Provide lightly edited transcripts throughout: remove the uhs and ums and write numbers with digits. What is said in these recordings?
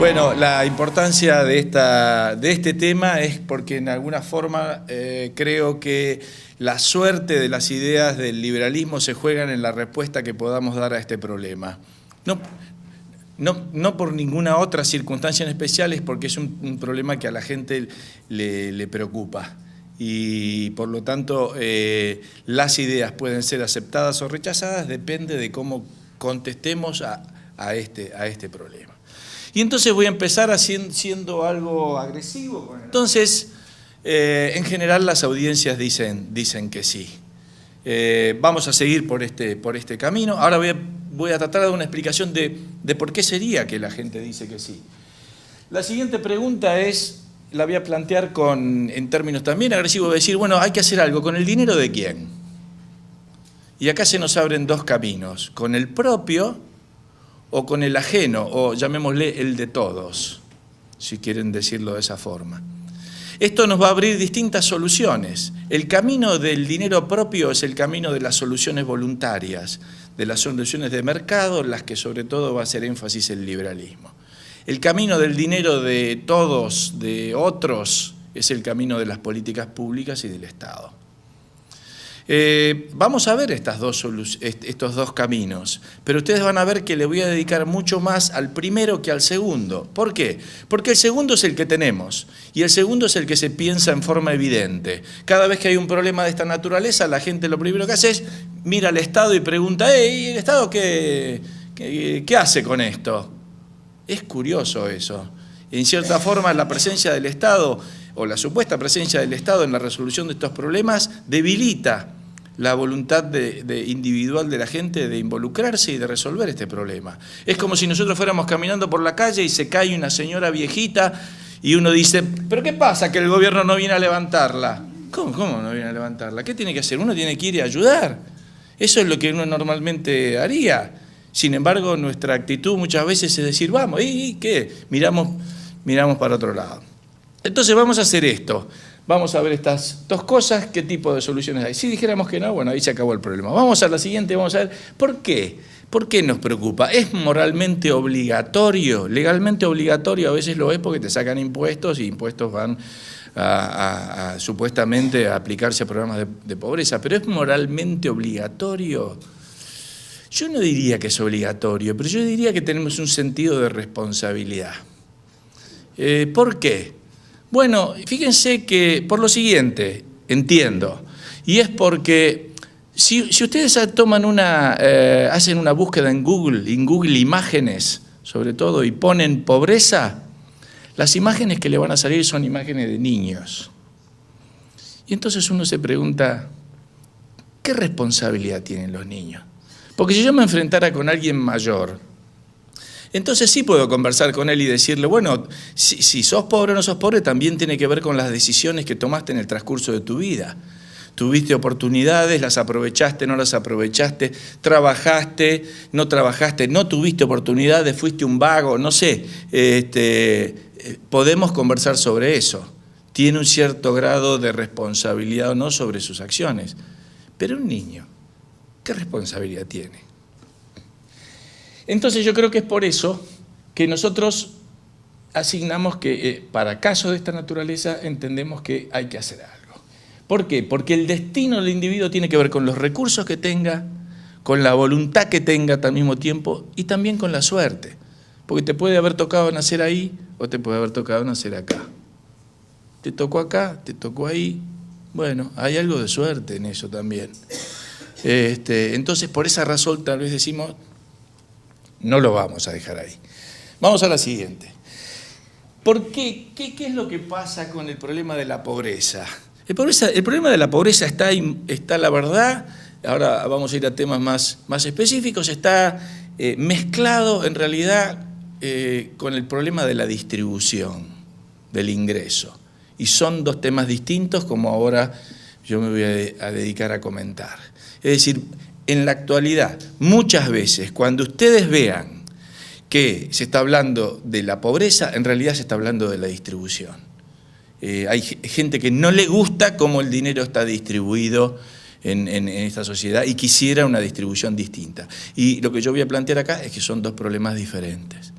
Bueno, la importancia de este tema es porque en alguna forma creo que la suerte de las ideas del liberalismo se juegan en la respuesta que podamos dar a este problema. No por ninguna otra circunstancia en especial, es porque es un problema que a la gente le preocupa. Y por lo tanto las ideas pueden ser aceptadas o rechazadas, depende de cómo contestemos a este problema. Y entonces voy a empezar siendo algo agresivo. Entonces, en general las audiencias dicen que sí. Vamos a seguir por este camino. Ahora voy a tratar de dar una explicación de por qué sería que la gente dice que sí. La siguiente pregunta la voy a plantear en términos también agresivos, de decir, bueno, hay que hacer algo. ¿Con el dinero de quién? Y acá se nos abren dos caminos, con el propio o con el ajeno, o llamémosle el de todos, si quieren decirlo de esa forma. Esto nos va a abrir distintas soluciones. El camino del dinero propio es el camino de las soluciones voluntarias, de las soluciones de mercado, las que sobre todo va a hacer énfasis el liberalismo. El camino del dinero de todos, de otros, es el camino de las políticas públicas y del Estado. Vamos a ver estos dos caminos, pero ustedes van a ver que le voy a dedicar mucho más al primero que al segundo. ¿Por qué? Porque el segundo es el que tenemos y el segundo es el que se piensa en forma evidente. Cada vez que hay un problema de esta naturaleza, la gente lo primero que hace es mira al Estado y pregunta, ¿y el Estado qué hace con esto? Es curioso eso. En cierta forma, la presencia del Estado o la supuesta presencia del Estado en la resolución de estos problemas debilita la voluntad individual de la gente de involucrarse y de resolver este problema. Es como si nosotros fuéramos caminando por la calle y se cae una señora viejita y uno dice, ¿pero qué pasa que el gobierno no viene a levantarla? ¿Cómo no viene a levantarla? ¿Qué tiene que hacer? Uno tiene que ir y ayudar. Eso es lo que uno normalmente haría. Sin embargo, nuestra actitud muchas veces es decir, vamos, ¿y qué? Miramos para otro lado. Entonces vamos a hacer esto. Vamos a ver estas dos cosas, qué tipo de soluciones hay. Si dijéramos que no, bueno, ahí se acabó el problema. Vamos a la siguiente, vamos a ver por qué. ¿Por qué nos preocupa? ¿Es moralmente obligatorio? Legalmente obligatorio a veces lo es porque te sacan impuestos y impuestos van supuestamente a aplicarse a programas de pobreza. ¿Pero es moralmente obligatorio? Yo no diría que es obligatorio, pero yo diría que tenemos un sentido de responsabilidad. ¿Por qué? Bueno, fíjense que por lo siguiente, entiendo, y es porque si ustedes hacen una búsqueda en Google Imágenes, sobre todo, y ponen pobreza, las imágenes que le van a salir son imágenes de niños. Y entonces uno se pregunta, ¿qué responsabilidad tienen los niños? Porque si yo me enfrentara con alguien mayor, entonces sí puedo conversar con él y decirle, bueno, si sos pobre o no sos pobre, también tiene que ver con las decisiones que tomaste en el transcurso de tu vida. Tuviste oportunidades, las aprovechaste, no las aprovechaste, trabajaste, no tuviste oportunidades, fuiste un vago, no sé. Podemos conversar sobre eso. Tiene un cierto grado de responsabilidad o no sobre sus acciones. Pero un niño, ¿qué responsabilidad tiene? Entonces yo creo que es por eso que nosotros asignamos que para casos de esta naturaleza entendemos que hay que hacer algo. ¿Por qué? Porque el destino del individuo tiene que ver con los recursos que tenga, con la voluntad que tenga al mismo tiempo y también con la suerte. Porque te puede haber tocado nacer ahí o te puede haber tocado nacer acá. Te tocó acá, te tocó ahí. Bueno, hay algo de suerte en eso también. Entonces por esa razón tal vez decimos, no lo vamos a dejar ahí. Vamos a la siguiente. ¿Por qué? ¿Qué es lo que pasa con el problema de la pobreza? El problema de la pobreza está la verdad, ahora vamos a ir a temas más específicos, está mezclado en realidad con el problema de la distribución del ingreso. Y son dos temas distintos, como ahora yo me voy a dedicar a comentar. Es decir, en la actualidad, muchas veces, cuando ustedes vean que se está hablando de la pobreza, en realidad se está hablando de la distribución. Hay gente que no le gusta cómo el dinero está distribuido en esta sociedad y quisiera una distribución distinta. Y lo que yo voy a plantear acá es que son dos problemas diferentes.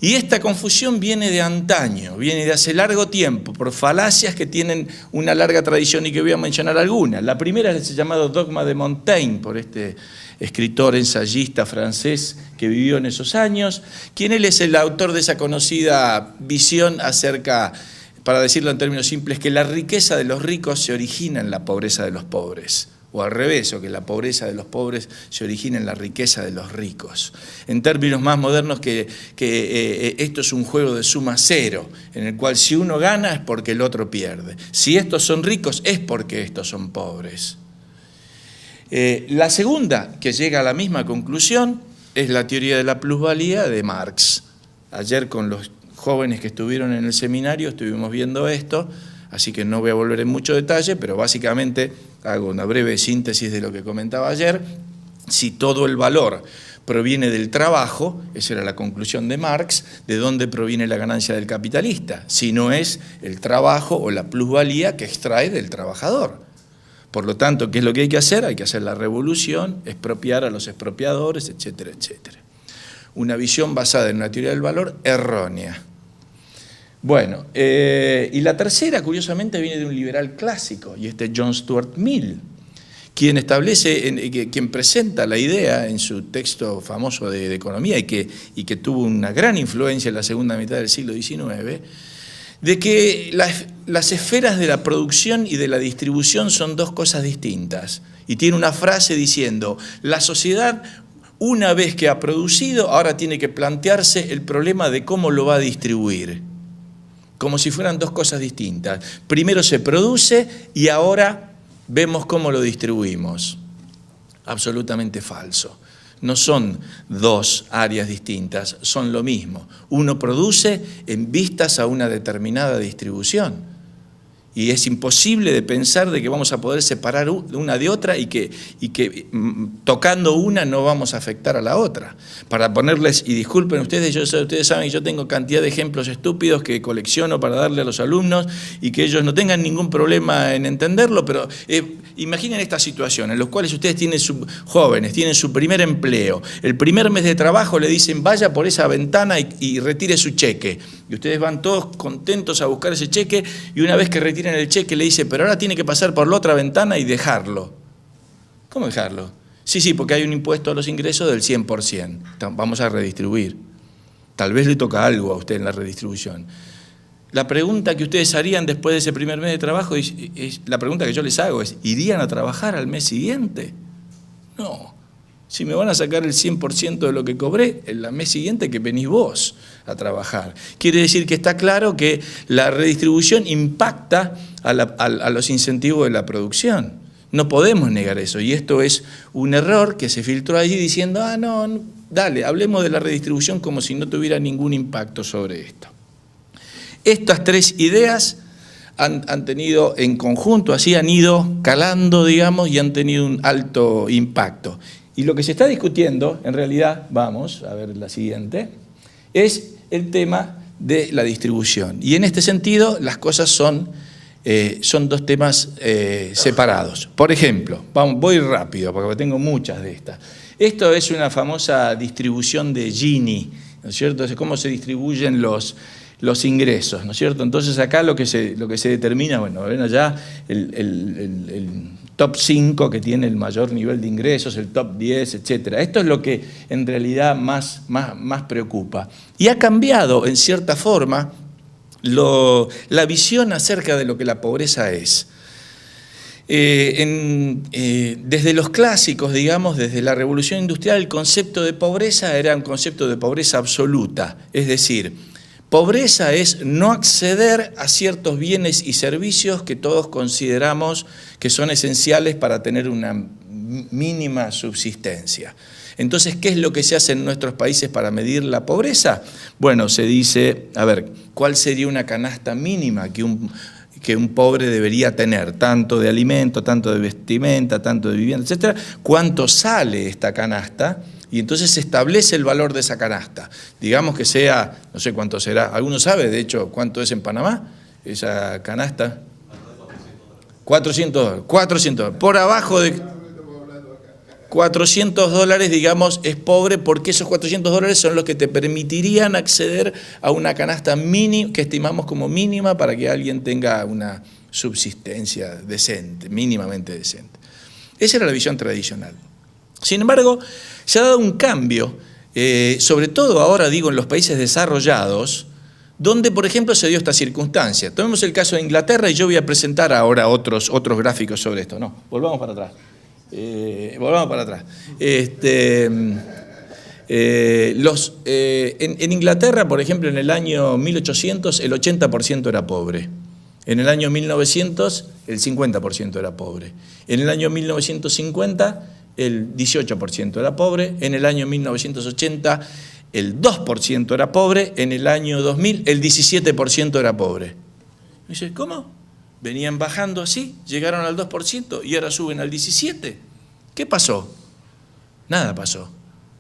Y esta confusión viene de antaño, viene de hace largo tiempo, por falacias que tienen una larga tradición y que voy a mencionar algunas. La primera es el llamado dogma de Montaigne, por este escritor, ensayista francés que vivió en esos años, quien él es el autor de esa conocida visión acerca, para decirlo en términos simples, que la riqueza de los ricos se origina en la pobreza de los pobres. O al revés, o que la pobreza de los pobres se origina en la riqueza de los ricos. En términos más modernos, que esto es un juego de suma cero, en el cual si uno gana es porque el otro pierde. Si estos son ricos es porque estos son pobres. La segunda, que llega a la misma conclusión, es la teoría de la plusvalía de Marx. Ayer con los jóvenes que estuvieron en el seminario estuvimos viendo esto, así que no voy a volver en mucho detalle, pero básicamente hago una breve síntesis de lo que comentaba ayer. Si todo el valor proviene del trabajo, esa era la conclusión de Marx, ¿de dónde proviene la ganancia del capitalista? Si no es el trabajo o la plusvalía que extrae del trabajador. Por lo tanto, ¿qué es lo que hay que hacer? Hay que hacer la revolución, expropiar a los expropiadores, etcétera, etcétera. Una visión basada en una teoría del valor errónea. Bueno, y la tercera, curiosamente, viene de un liberal clásico, y este es John Stuart Mill, quien quien presenta la idea en su texto famoso de economía y que tuvo una gran influencia en la segunda mitad del siglo XIX, de que las esferas de la producción y de la distribución son dos cosas distintas. Y tiene una frase diciendo, la sociedad, una vez que ha producido, ahora tiene que plantearse el problema de cómo lo va a distribuir. Como si fueran dos cosas distintas. Primero se produce y ahora vemos cómo lo distribuimos. Absolutamente falso. No son dos áreas distintas, son lo mismo. Uno produce en vistas a una determinada distribución. Y es imposible de pensar de que vamos a poder separar una de otra y que tocando una no vamos a afectar a la otra. Para ponerles, y disculpen ustedes, ustedes saben que yo tengo cantidad de ejemplos estúpidos que colecciono para darle a los alumnos y que ellos no tengan ningún problema en entenderlo, pero imaginen esta situación en la cual ustedes jóvenes tienen su primer empleo, el primer mes de trabajo le dicen vaya por esa ventana y retire su cheque. Y ustedes van todos contentos a buscar ese cheque y una vez que retiran el cheque le dice, pero ahora tiene que pasar por la otra ventana y dejarlo. ¿Cómo dejarlo? Sí, porque hay un impuesto a los ingresos del 100%. Vamos a redistribuir. Tal vez le toca algo a usted en la redistribución. La pregunta que ustedes harían después de ese primer mes de trabajo, la pregunta que yo les hago es, ¿irían a trabajar al mes siguiente? No. Si me van a sacar el 100% de lo que cobré, el mes siguiente que venís vos a trabajar. Quiere decir que está claro que la redistribución impacta a los incentivos de la producción. No podemos negar eso. Y esto es un error que se filtró allí diciendo, no, dale, hablemos de la redistribución como si no tuviera ningún impacto sobre esto. Estas tres ideas han tenido en conjunto, así han ido calando, digamos, y han tenido un alto impacto. Y lo que se está discutiendo, en realidad, vamos a ver la siguiente, es el tema de la distribución. Y en este sentido, las cosas son dos temas separados. Por ejemplo, voy rápido, porque tengo muchas de estas. Esto es una famosa distribución de Gini, ¿no es cierto? Es cómo se distribuyen los ingresos, ¿no es cierto? Entonces acá lo que se determina, bueno, ven allá el top 5 que tiene el mayor nivel de ingresos, el top 10, etcétera. Esto es lo que en realidad más preocupa. Y ha cambiado, en cierta forma, la visión acerca de lo que la pobreza es. Desde los clásicos, digamos, desde la Revolución Industrial, el concepto de pobreza era un concepto de pobreza absoluta, es decir, pobreza es no acceder a ciertos bienes y servicios que todos consideramos que son esenciales para tener una mínima subsistencia. Entonces, ¿qué es lo que se hace en nuestros países para medir la pobreza? Bueno, se dice, a ver, ¿cuál sería una canasta mínima que un pobre debería tener? Tanto de alimento, tanto de vestimenta, tanto de vivienda, etcétera. ¿Cuánto sale esta canasta? Y entonces se establece el valor de esa canasta. Digamos que sea, no sé cuánto será, ¿alguno sabe de hecho cuánto es en Panamá esa canasta? $400. $400. Por abajo de... $400, digamos, es pobre porque esos $400 son los que te permitirían acceder a una canasta mínima, que estimamos como mínima para que alguien tenga una subsistencia decente, mínimamente decente. Esa era la visión tradicional. Sin embargo, se ha dado un cambio, sobre todo ahora, digo, en los países desarrollados, donde, por ejemplo, se dio esta circunstancia. Tomemos el caso de Inglaterra y yo voy a presentar ahora otros gráficos sobre esto. No, volvamos para atrás. En Inglaterra, por ejemplo, en el año 1800 el 80% era pobre. En el año 1900 el 50% era pobre. En el año 1950 el 18% era pobre. En el año 1980 el 2% era pobre. En el año 2000 el 17% era pobre. Y dice, ¿cómo? Venían bajando así, llegaron al 2% y ahora suben al 17%. ¿Qué pasó? Nada pasó.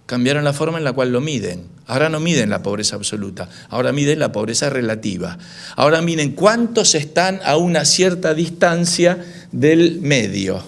Cambiaron la forma en la cual lo miden. Ahora no miden la pobreza absoluta, ahora miden la pobreza relativa. Ahora miren cuántos están a una cierta distancia del medio.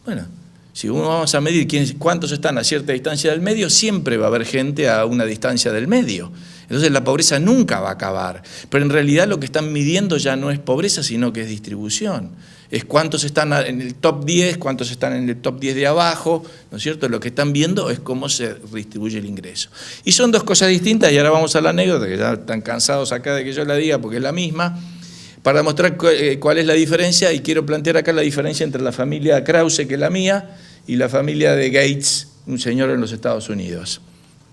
Bueno, si uno vamos a medir cuántos están a cierta distancia del medio, siempre va a haber gente a una distancia del medio. Entonces la pobreza nunca va a acabar. Pero en realidad lo que están midiendo ya no es pobreza, sino que es distribución. Es cuántos están en el top 10, cuántos están en el top 10 de abajo, ¿no es cierto? Lo que están viendo es cómo se distribuye el ingreso. Y son dos cosas distintas, y ahora vamos a la anécdota, que ya están cansados acá de que yo la diga porque es la misma, para mostrar cuál es la diferencia, y quiero plantear acá la diferencia entre la familia Krause, que es la mía, y la familia de Gates, un señor en los Estados Unidos.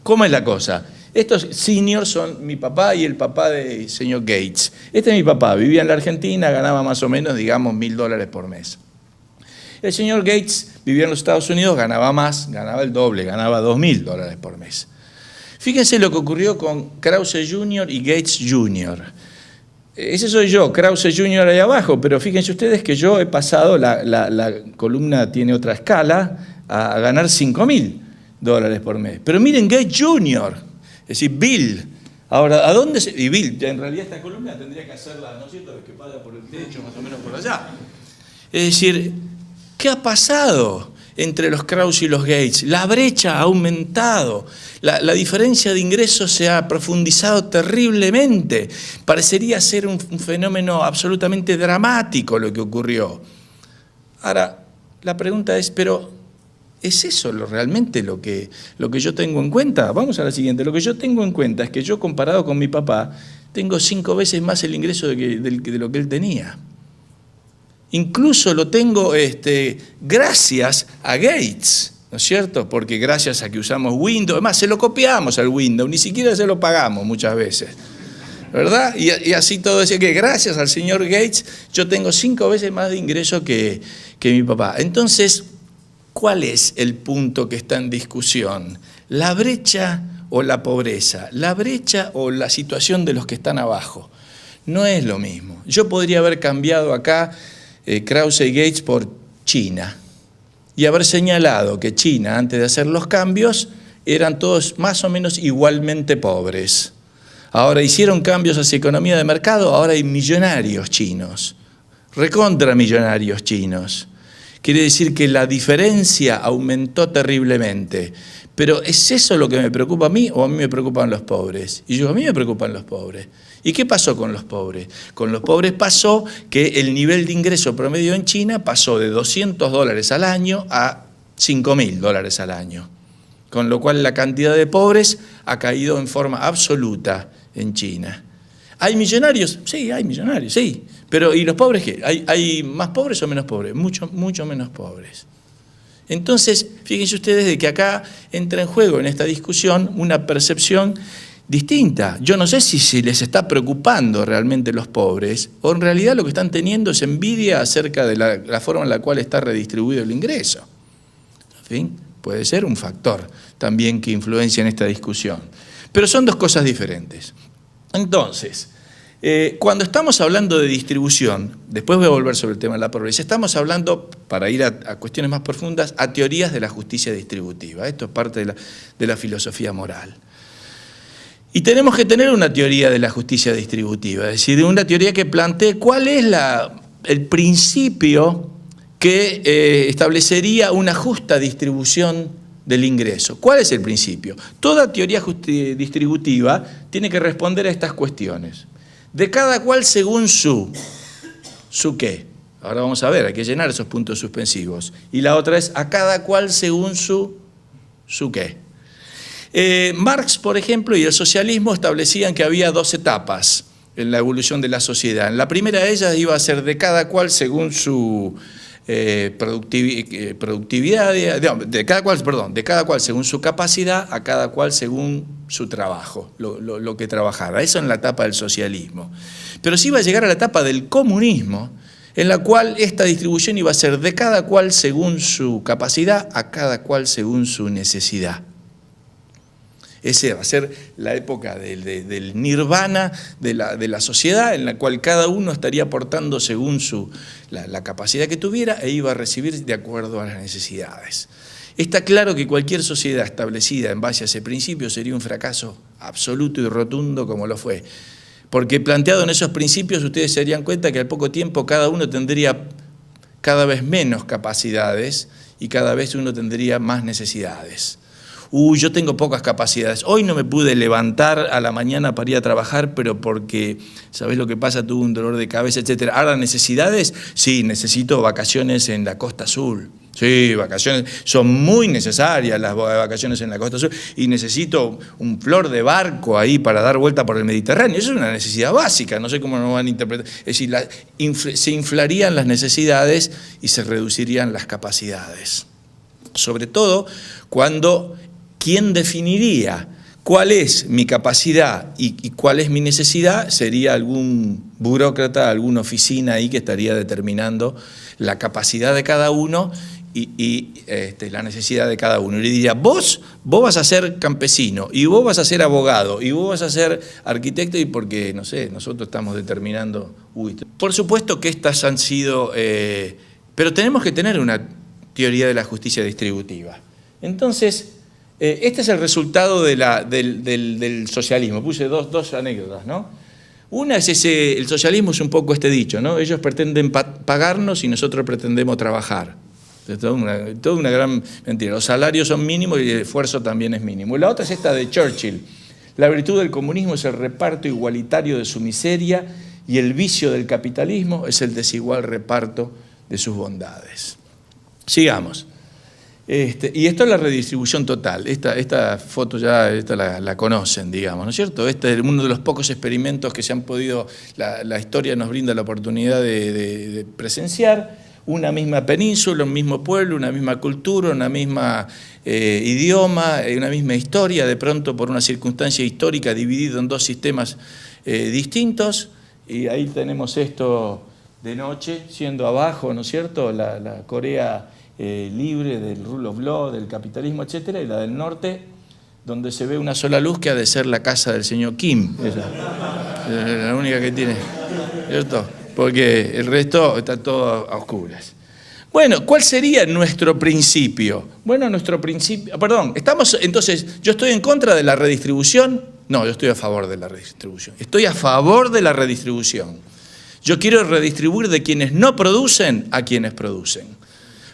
¿Cómo es la cosa? Estos seniors son mi papá y el papá del señor Gates. Este es mi papá, vivía en la Argentina, ganaba más o menos, digamos, $1000 por mes. El señor Gates vivía en los Estados Unidos, ganaba más, ganaba el doble, ganaba $2000 por mes. Fíjense lo que ocurrió con Krause Jr. y Gates Jr. Ese soy yo, Krause Jr. ahí abajo, pero fíjense ustedes que yo he pasado, la columna tiene otra escala, a ganar $5000 por mes. Pero miren, Gates Jr., es decir, Bill. Ahora, ¿a dónde se...? Y Bill, en realidad esta columna tendría que hacerla, ¿no es cierto?, que pasa por el techo, más o menos por allá. Es decir, ¿qué ha pasado entre los Krause y los Gates? La brecha ha aumentado, la diferencia de ingresos se ha profundizado terriblemente. Parecería ser un fenómeno absolutamente dramático lo que ocurrió. Ahora, la pregunta es, pero ¿es eso realmente lo que yo tengo en cuenta? Vamos a la siguiente. Lo que yo tengo en cuenta es que yo, comparado con mi papá, tengo 5 veces más el ingreso de lo que él tenía. Incluso lo tengo gracias a Gates, ¿no es cierto? Porque gracias a que usamos Windows, además se lo copiamos al Windows, ni siquiera se lo pagamos muchas veces, ¿verdad? Y así todo decía que gracias al señor Gates yo tengo 5 veces más de ingreso que mi papá. Entonces, ¿cuál es el punto que está en discusión? ¿La brecha o la pobreza? ¿La brecha o la situación de los que están abajo? No es lo mismo. Yo podría haber cambiado acá Krause y Gates por China y haber señalado que China, antes de hacer los cambios, eran todos más o menos igualmente pobres. Ahora hicieron cambios hacia economía de mercado, ahora hay millonarios chinos, recontra millonarios chinos. Quiere decir que la diferencia aumentó terriblemente. Pero ¿es eso lo que me preocupa a mí o a mí me preocupan los pobres? Y yo, a mí me preocupan los pobres. ¿Y qué pasó con los pobres? Con los pobres pasó que el nivel de ingreso promedio en China pasó de $200 al año a $5000 al año. Con lo cual la cantidad de pobres ha caído en forma absoluta en China. ¿Hay millonarios? Sí, hay millonarios, sí. Pero ¿y los pobres qué? ¿Hay más pobres o menos pobres? Mucho menos pobres. Entonces, fíjense ustedes de que acá entra en juego en esta discusión una percepción distinta. Yo no sé si les está preocupando realmente los pobres o en realidad lo que están teniendo es envidia acerca de la forma en la cual está redistribuido el ingreso. En fin, puede ser un factor también que influencia en esta discusión. Pero son dos cosas diferentes. Entonces, cuando estamos hablando de distribución, después voy a volver sobre el tema de la pobreza, estamos hablando, para ir a cuestiones más profundas, a teorías de la justicia distributiva. Esto es parte de la filosofía moral. Y tenemos que tener una teoría de la justicia distributiva, es decir, una teoría que plantee cuál es el principio que establecería una justa distribución del ingreso. ¿Cuál es el principio? Toda teoría distributiva tiene que responder a estas cuestiones. De cada cual según su qué. Ahora vamos a ver, hay que llenar esos puntos suspensivos. Y la otra es a cada cual según su qué. Marx, por ejemplo, y el socialismo establecían que había dos etapas en la evolución de la sociedad. En la primera de ellas iba a ser de cada cual según su productividad, de cada cual según su capacidad, a cada cual según su trabajo, lo que trabajara. Eso en la etapa del socialismo. Pero sí iba a llegar a la etapa del comunismo, en la cual esta distribución iba a ser de cada cual según su capacidad, a cada cual según su necesidad. Esa va a ser la época del nirvana de la sociedad, en la cual cada uno estaría aportando según la capacidad que tuviera e iba a recibir de acuerdo a las necesidades. Está claro que cualquier sociedad establecida en base a ese principio sería un fracaso absoluto y rotundo como lo fue. Porque planteado en esos principios ustedes se darían cuenta que al poco tiempo cada uno tendría cada vez menos capacidades y cada vez uno tendría más necesidades. Yo tengo pocas capacidades. Hoy no me pude levantar a la mañana para ir a trabajar, pero porque, ¿sabés lo que pasa? Tuve un dolor de cabeza, etc. Ahora, ¿necesidades? Sí, necesito vacaciones en la Costa Azul. Sí, vacaciones. Son muy necesarias las vacaciones en la Costa Azul. Y necesito un flor de barco ahí para dar vuelta por el Mediterráneo. Eso es una necesidad básica. No sé cómo nos van a interpretar. Es decir, se inflarían las necesidades y se reducirían las capacidades. Sobre todo cuando... ¿Quién definiría cuál es mi capacidad y cuál es mi necesidad? Sería algún burócrata, alguna oficina ahí que estaría determinando la capacidad de cada uno y la necesidad de cada uno. Y le diría, vos vas a ser campesino, y vos vas a ser abogado, y vos vas a ser arquitecto, y porque, no sé, nosotros estamos determinando... Por supuesto que estas han sido... pero tenemos que tener una teoría de la justicia distributiva. Entonces... este es el resultado del socialismo. Puse dos anécdotas, ¿no? Una es el socialismo es un poco este dicho, ¿no? Ellos pretenden pagarnos y nosotros pretendemos trabajar. Es toda una gran mentira. Los salarios son mínimos y el esfuerzo también es mínimo. Y la otra es esta de Churchill. La virtud del comunismo es el reparto igualitario de su miseria y el vicio del capitalismo es el desigual reparto de sus bondades. Sigamos. Y esto es la redistribución total. Esta foto ya la conocen, digamos, ¿no es cierto? Este es uno de los pocos experimentos que se han podido, la historia nos brinda la oportunidad de presenciar. Una misma península, un mismo pueblo, una misma cultura, una misma idioma, una misma historia, de pronto por una circunstancia histórica dividido en dos sistemas distintos. Y ahí tenemos esto de noche, siendo abajo, ¿no es cierto?, la Corea libre del rule of law, del capitalismo, etcétera, y la del norte, donde se ve una sola luz que ha de ser la casa del señor Kim. Esa es la única que tiene, ¿cierto? Porque el resto está todo a oscuras. Bueno, ¿cuál sería nuestro principio? Bueno, nuestro principio... Perdón, entonces, ¿yo estoy en contra de la redistribución? No, yo estoy a favor de la redistribución. Estoy a favor de la redistribución. Yo quiero redistribuir de quienes no producen a quienes producen.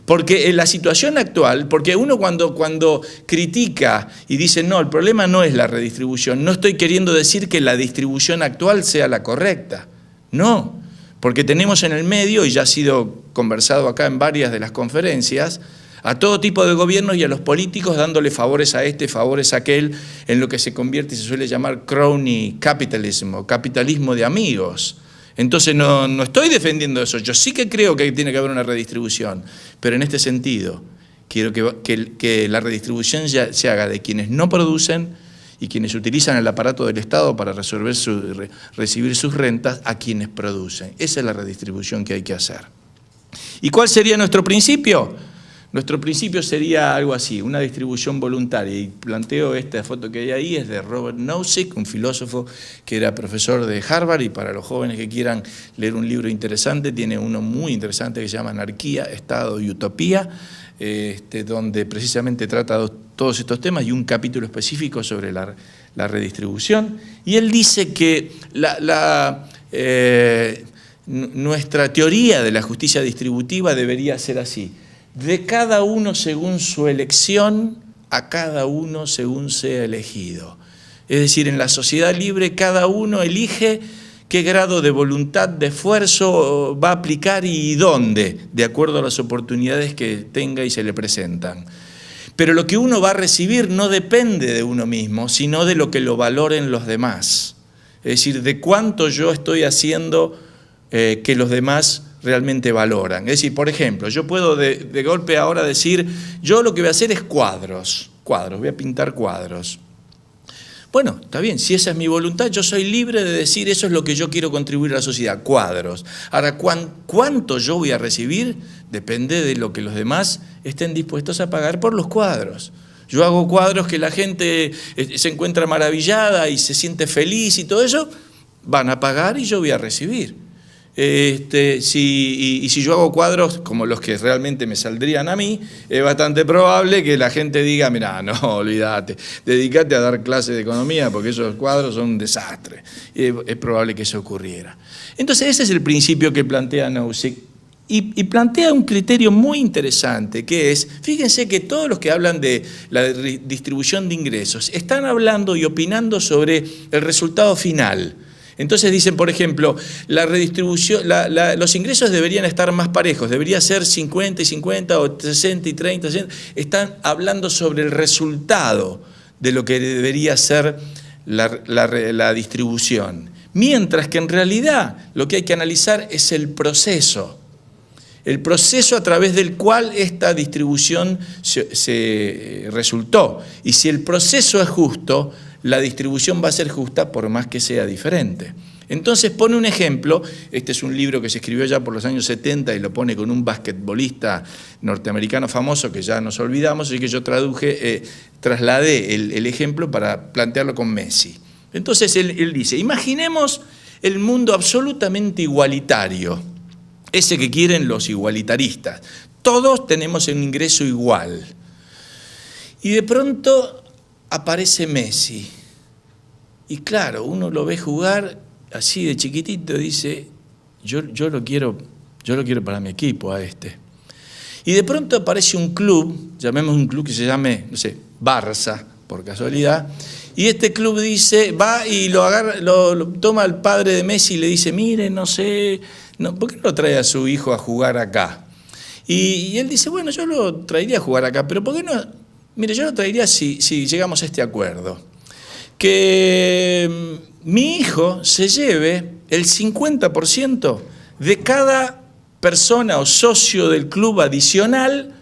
Porque en la situación actual, porque uno cuando critica y dice, no, el problema no es la redistribución, no estoy queriendo decir que la distribución actual sea la correcta. No, porque tenemos en el medio, y ya ha sido conversado acá en varias de las conferencias, a todo tipo de gobiernos y a los políticos dándole favores a este, favores a aquel, en lo que se convierte y se suele llamar crony capitalism, o capitalismo de amigos. Entonces no estoy defendiendo eso, yo sí que creo que tiene que haber una redistribución, pero en este sentido quiero que la redistribución ya se haga de quienes no producen y quienes utilizan el aparato del Estado para recibir sus rentas a quienes producen. Esa es la redistribución que hay que hacer. ¿Y cuál sería nuestro principio? Nuestro principio sería algo así, una distribución voluntaria. Y planteo esta foto que hay ahí, es de Robert Nozick, un filósofo que era profesor de Harvard, y para los jóvenes que quieran leer un libro interesante, tiene uno muy interesante que se llama Anarquía, Estado y Utopía, donde precisamente trata todos estos temas y un capítulo específico sobre la redistribución. Y él dice que nuestra teoría de la justicia distributiva debería ser así: de cada uno según su elección, a cada uno según sea elegido. Es decir, en la sociedad libre cada uno elige qué grado de voluntad, de esfuerzo va a aplicar y dónde, de acuerdo a las oportunidades que tenga y se le presentan. Pero lo que uno va a recibir no depende de uno mismo, sino de lo que lo valoren los demás. Es decir, de cuánto yo estoy haciendo que los demás realmente valoran. Es decir, por ejemplo, yo puedo de golpe ahora decir, yo lo que voy a hacer es cuadros, voy a pintar cuadros. Bueno, está bien, si esa es mi voluntad, yo soy libre de decir eso es lo que yo quiero contribuir a la sociedad, cuadros. Ahora, ¿cuánto yo voy a recibir? Depende de lo que los demás estén dispuestos a pagar por los cuadros. Yo hago cuadros que la gente se encuentra maravillada y se siente feliz y todo eso, van a pagar y yo voy a recibir. Si yo hago cuadros como los que realmente me saldrían a mí, es bastante probable que la gente diga, mirá, no, olvídate, dedícate a dar clases de economía porque esos cuadros son un desastre. Es probable que eso ocurriera. Entonces ese es el principio que plantea Nozick y plantea un criterio muy interesante que es, fíjense que todos los que hablan de la distribución de ingresos están hablando y opinando sobre el resultado final. Entonces dicen, por ejemplo, la redistribución, los ingresos deberían estar más parejos, debería ser 50 y 50 o 60 y 30, 60. Están hablando sobre el resultado de lo que debería ser la distribución. Mientras que en realidad lo que hay que analizar es el proceso a través del cual esta distribución se resultó. Y si el proceso es justo, la distribución va a ser justa por más que sea diferente. Entonces pone un ejemplo, este es un libro que se escribió ya por los años 70 y lo pone con un basquetbolista norteamericano famoso que ya nos olvidamos, así que yo trasladé el ejemplo para plantearlo con Messi. Entonces él dice, imaginemos el mundo absolutamente igualitario, ese que quieren los igualitaristas. Todos tenemos un ingreso igual. Y de pronto aparece Messi. Y claro, uno lo ve jugar así de chiquitito, dice, yo lo quiero para mi equipo a este. Y de pronto aparece un club, llamemos un club que se llame, no sé, Barça, por casualidad, y este club dice, va y lo toma al padre de Messi y le dice, mire, no sé, ¿por qué no trae a su hijo a jugar acá? Y él dice, bueno, yo lo traería a jugar acá, pero ¿por qué no? Mire, yo lo traería si llegamos a este acuerdo. Que mi hijo se lleve el 50% de cada persona o socio del club adicional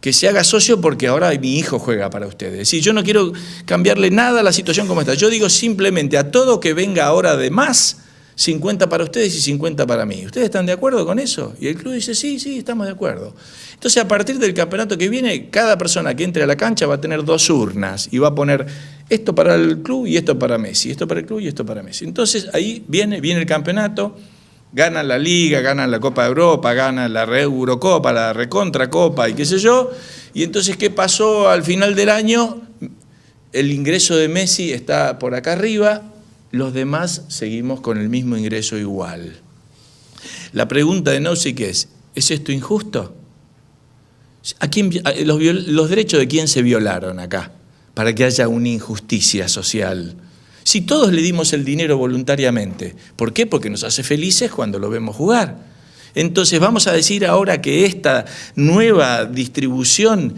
que se haga socio porque ahora mi hijo juega para ustedes. Es decir, yo no quiero cambiarle nada a la situación como está. Yo digo simplemente a todo que venga ahora de más, 50 para ustedes y 50 para mí. ¿Ustedes están de acuerdo con eso? Y el club dice, sí, estamos de acuerdo. Entonces, a partir del campeonato que viene, cada persona que entre a la cancha va a tener 2 urnas y va a poner esto para el club y esto para Messi, esto para el club y esto para Messi. Entonces, ahí viene el campeonato, ganan la Liga, ganan la Copa de Europa, ganan la Eurocopa, la Recontracopa y qué sé yo. Y entonces, ¿qué pasó al final del año? El ingreso de Messi está por acá arriba, los demás seguimos con el mismo ingreso igual. La pregunta de Nozick ¿es esto injusto? ¿Los derechos de quién se violaron acá para que haya una injusticia social? Si todos le dimos el dinero voluntariamente, ¿por qué? Porque nos hace felices cuando lo vemos jugar. Entonces, ¿vamos a decir ahora que esta nueva distribución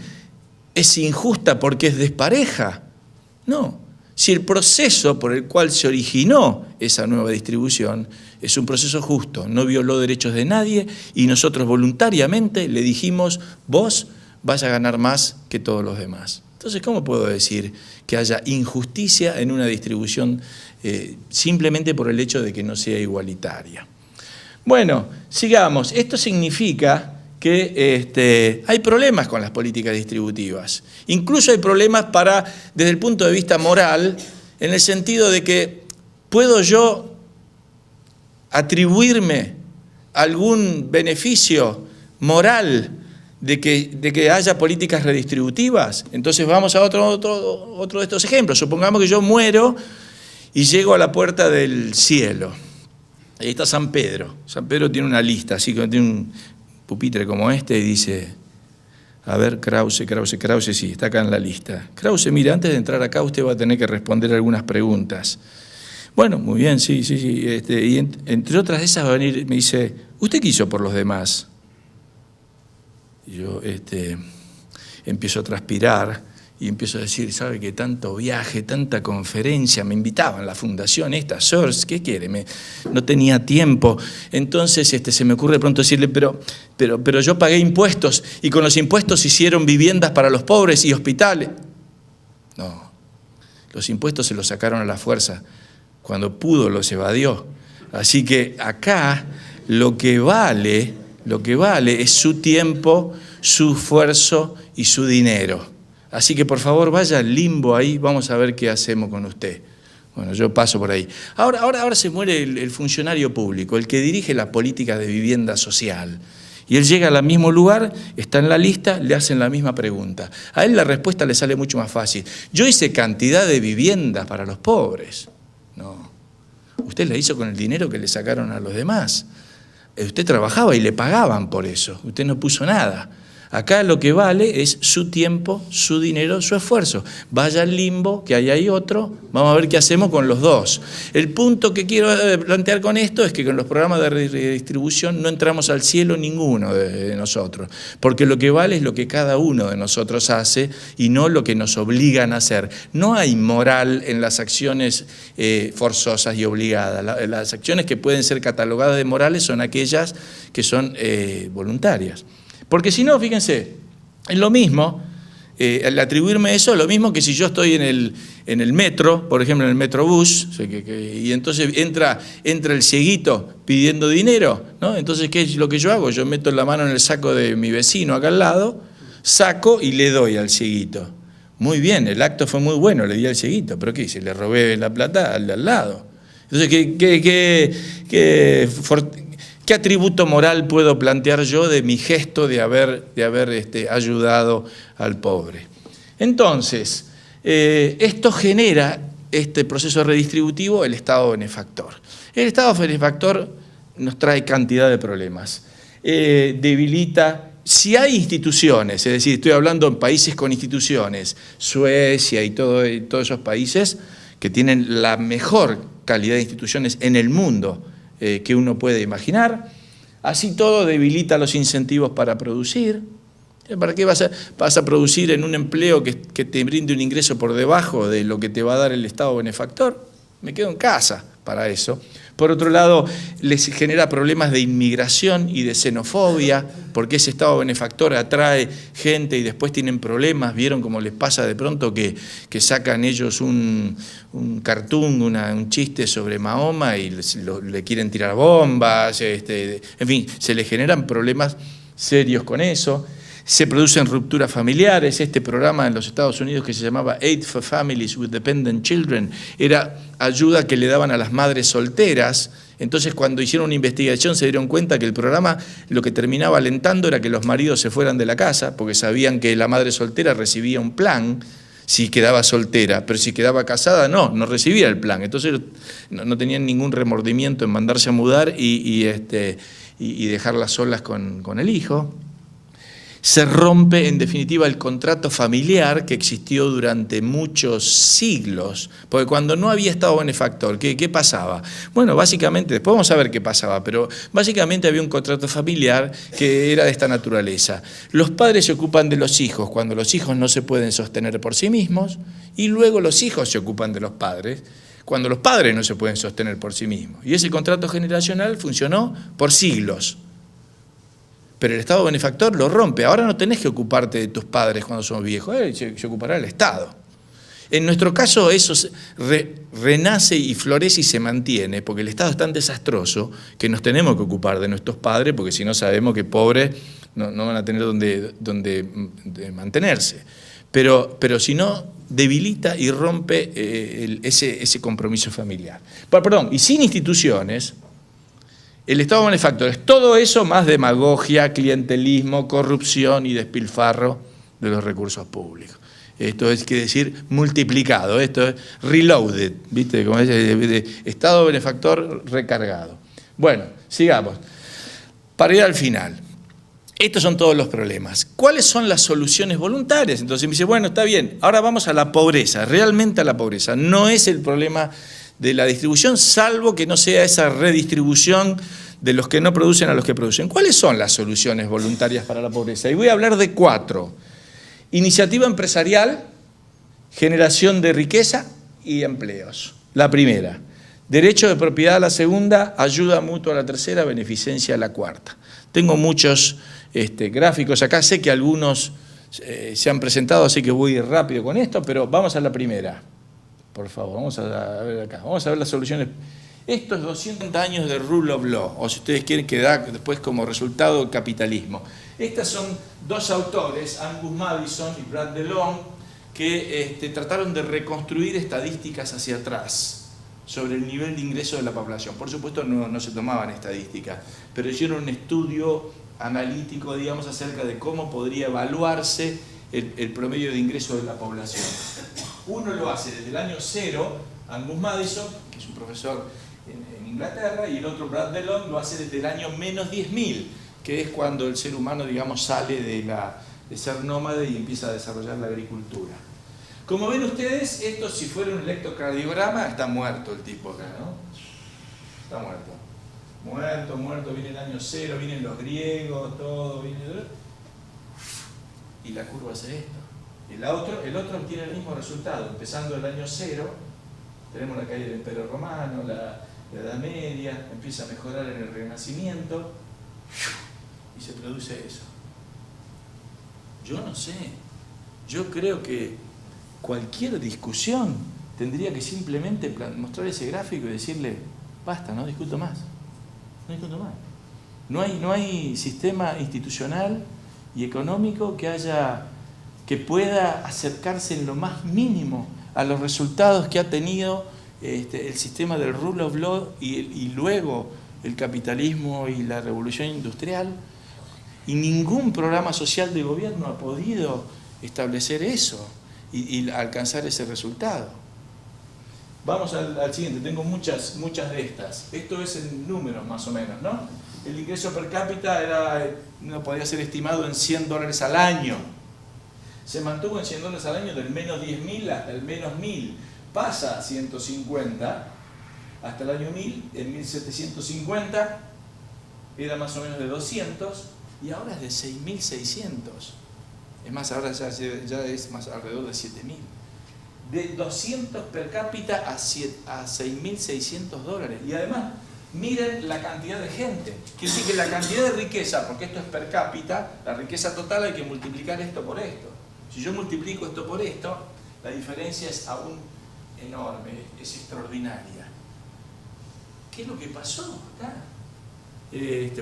es injusta porque es despareja? No. Si el proceso por el cual se originó esa nueva distribución es un proceso justo, no violó derechos de nadie y nosotros voluntariamente le dijimos, vos vas a ganar más que todos los demás. Entonces, ¿cómo puedo decir que haya injusticia en una distribución simplemente por el hecho de que no sea igualitaria? Bueno, sigamos. Esto significa que hay problemas con las políticas distributivas. Incluso hay problemas desde el punto de vista moral, en el sentido de que ¿puedo yo atribuirme algún beneficio moral de que haya políticas redistributivas? Entonces vamos a otro de estos ejemplos. Supongamos que yo muero y llego a la puerta del cielo. Ahí está San Pedro. San Pedro tiene una lista, así que tiene un pupitre como este y dice, a ver, Krause, sí, está acá en la lista. Krause, mira, antes de entrar acá usted va a tener que responder algunas preguntas. Bueno, muy bien, sí. Y entre otras de esas va a venir, me dice, ¿usted qué hizo por los demás? Y yo empiezo a transpirar y empiezo a decir, ¿sabe qué? Tanto viaje, tanta conferencia, me invitaban a la fundación esta, SORS, ¿qué quiere? No tenía tiempo. Entonces se me ocurre de pronto decirle, pero yo pagué impuestos y con los impuestos hicieron viviendas para los pobres y hospitales. No, los impuestos se los sacaron a la fuerza. Cuando pudo los evadió. Así que acá lo que vale es su tiempo, su esfuerzo y su dinero. Así que por favor vaya al limbo ahí, vamos a ver qué hacemos con usted. Bueno, yo paso por ahí. Ahora se muere el funcionario público, el que dirige la política de vivienda social. Y él llega al mismo lugar, está en la lista, le hacen la misma pregunta. A él la respuesta le sale mucho más fácil. Yo hice cantidad de viviendas para los pobres. No, usted la hizo con el dinero que le sacaron a los demás. Usted trabajaba y le pagaban por eso, usted no puso nada. Acá lo que vale es su tiempo, su dinero, su esfuerzo. Vaya al limbo, que ahí hay otro, vamos a ver qué hacemos con los dos. El punto que quiero plantear con esto es que con los programas de redistribución no entramos al cielo ninguno de nosotros, porque lo que vale es lo que cada uno de nosotros hace y no lo que nos obligan a hacer. No hay moral en las acciones forzosas y obligadas. Las acciones que pueden ser catalogadas de morales son aquellas que son voluntarias. Porque si no, fíjense, es lo mismo, al atribuirme eso, es lo mismo que si yo estoy en el metro, por ejemplo en el Metrobús, y entonces entra el cieguito pidiendo dinero, ¿no? Entonces, ¿qué es lo que yo hago? Yo meto la mano en el saco de mi vecino acá al lado, saco y le doy al cieguito. Muy bien, el acto fue muy bueno, le di al cieguito, pero ¿qué hice? Le robé la plata al de al lado. Entonces, ¿qué atributo moral puedo plantear yo de mi gesto de haber ayudado al pobre? Entonces, esto genera, este proceso redistributivo, el Estado benefactor. El Estado benefactor nos trae cantidad de problemas. Debilita, si hay instituciones, es decir, estoy hablando en países con instituciones, Suecia y todos esos países que tienen la mejor calidad de instituciones en el mundo, que uno puede imaginar. Así todo debilita los incentivos para producir. ¿Para qué vas a producir en un empleo que te brinde un ingreso por debajo de lo que te va a dar el Estado benefactor? Me quedo en casa para eso. Por otro lado, les genera problemas de inmigración y de xenofobia, porque ese Estado benefactor atrae gente y después tienen problemas. ¿Vieron cómo les pasa de pronto que sacan ellos un cartoon, un chiste sobre Mahoma y le quieren tirar bombas? En fin, se les generan problemas serios con eso. Se producen rupturas familiares. Este programa en los Estados Unidos que se llamaba Aid for Families with Dependent Children era ayuda que le daban a las madres solteras. Entonces, cuando hicieron una investigación se dieron cuenta que el programa lo que terminaba alentando era que los maridos se fueran de la casa, porque sabían que la madre soltera recibía un plan si quedaba soltera, pero si quedaba casada no recibía el plan. Entonces no tenían ningún remordimiento en mandarse a mudar y dejarlas solas con el hijo. Se rompe, en definitiva, el contrato familiar que existió durante muchos siglos, porque cuando no había Estado benefactor, ¿qué pasaba? Bueno, básicamente, después vamos a ver qué pasaba, pero básicamente había un contrato familiar que era de esta naturaleza. Los padres se ocupan de los hijos cuando los hijos no se pueden sostener por sí mismos, y luego los hijos se ocupan de los padres cuando los padres no se pueden sostener por sí mismos. Y ese contrato generacional funcionó por siglos. Pero el Estado benefactor lo rompe. Ahora no tenés que ocuparte de tus padres cuando somos viejos, se ocupará el Estado. En nuestro caso eso renace y florece y se mantiene, porque el Estado es tan desastroso que nos tenemos que ocupar de nuestros padres, porque si no sabemos que pobres no van a tener donde mantenerse. Pero si no, debilita y rompe ese compromiso familiar. Perdón, y sin instituciones, el Estado benefactor es todo eso más demagogia, clientelismo, corrupción y despilfarro de los recursos públicos. Esto es, quiere decir, multiplicado, esto es reloaded, ¿viste? Como es de Estado benefactor recargado. Bueno, sigamos. Para ir al final. Estos son todos los problemas. ¿Cuáles son las soluciones voluntarias? Entonces me dice, bueno, está bien, ahora vamos a la pobreza, realmente a la pobreza. No es el problema de la distribución, salvo que no sea esa redistribución de los que no producen a los que producen. ¿Cuáles son las soluciones voluntarias para la pobreza? Y voy a hablar de 4. Iniciativa empresarial, generación de riqueza y empleos. La primera. Derecho de propiedad a la segunda, ayuda mutua a la tercera, beneficencia a la cuarta. Tengo muchos gráficos acá, sé que algunos se han presentado, así que voy rápido con esto, pero vamos a la primera. Por favor, vamos a ver acá, vamos a ver las soluciones. Esto es 200 años de rule of law, o si ustedes quieren que da después como resultado el capitalismo. Estas son 2 autores, Angus Maddison y Brad DeLong, que trataron de reconstruir estadísticas hacia atrás sobre el nivel de ingreso de la población. Por supuesto no se tomaban estadísticas, pero hicieron un estudio analítico, digamos, acerca de cómo podría evaluarse el promedio de ingreso de la población. Uno lo hace desde el año 0, Angus Maddison, que es un profesor en Inglaterra, y el otro, Brad DeLong, lo hace desde el año menos 10.000, que es cuando el ser humano, digamos, sale de ser nómade y empieza a desarrollar la agricultura. Como ven ustedes, esto si fuera un electrocardiograma, está muerto el tipo acá, ¿no? Está muerto. Muerto, viene el año 0, vienen los griegos, todo, viene... Y la curva hace esto. El otro obtiene el mismo resultado, empezando el año 0, tenemos la caída del Imperio Romano, la Edad Media, empieza a mejorar en el Renacimiento, y se produce eso. Yo no sé, yo creo que cualquier discusión tendría que simplemente mostrar ese gráfico y decirle, basta, no discuto más, no discuto más. No hay sistema institucional y económico que pueda acercarse en lo más mínimo a los resultados que ha tenido el sistema del rule of law y luego el capitalismo y la revolución industrial. Y ningún programa social de gobierno ha podido establecer eso y alcanzar ese resultado. Vamos al siguiente, tengo muchas de estas. Esto es en números más o menos, ¿no? El ingreso per cápita no podía ser estimado en $100 al año. Se mantuvo en $100 al año del menos 10.000 hasta el menos 1.000. Pasa a 150 hasta el año 1000, en 1750 era más o menos de 200 y ahora es de 6.600. Es más, ahora ya es más alrededor de 7.000. De 200 per cápita a $6.600. Y además, miren la cantidad de gente. Quiere decir que la cantidad de riqueza, porque esto es per cápita, la riqueza total hay que multiplicar esto por esto. Si yo multiplico esto por esto, la diferencia es aún enorme, es extraordinaria. ¿Qué es lo que pasó acá?